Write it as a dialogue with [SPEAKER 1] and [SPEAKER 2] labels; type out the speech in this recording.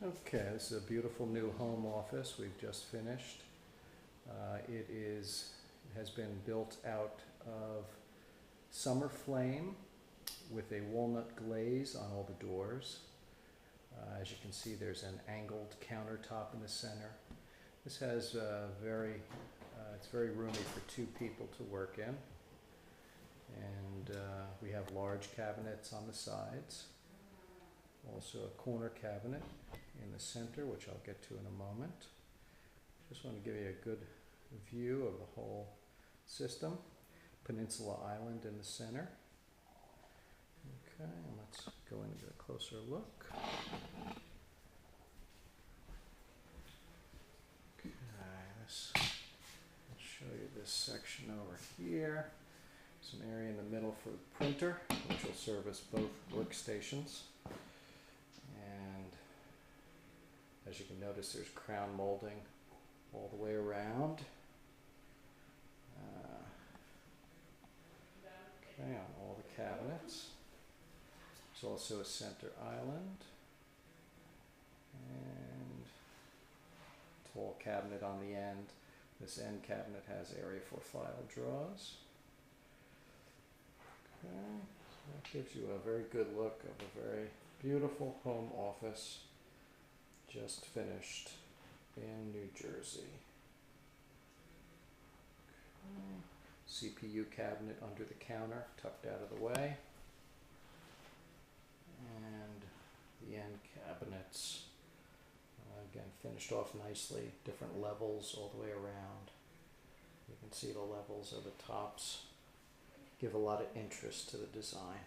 [SPEAKER 1] Okay, this is a beautiful new home office we've just finished. It has been built out of summer flame with a walnut glaze on all the doors. As you can see, there's an angled countertop in the center. This has it's very roomy for two people to work in. And we have large cabinets on the sides. Also a corner cabinet in the center, which I'll get to in a moment. Just want to give you a good view of the whole system. Peninsula Island in the center. Okay, and let's go into a closer look. Okay, I'll show you this section over here. Some area in the middle for the printer, which will service both workstations. And as you can notice, there's crown molding all the way around. Okay, on all the cabinets. There's also a center island. And tall cabinet on the end. This end cabinet has area for file drawers. Okay, so that gives you a very good look of a very beautiful home office just finished in New Jersey. Okay. CPU cabinet under the counter, tucked out of the way. And the end cabinets, again, finished off nicely, different levels all the way around. You can see the levels of the tops give a lot of interest to the design.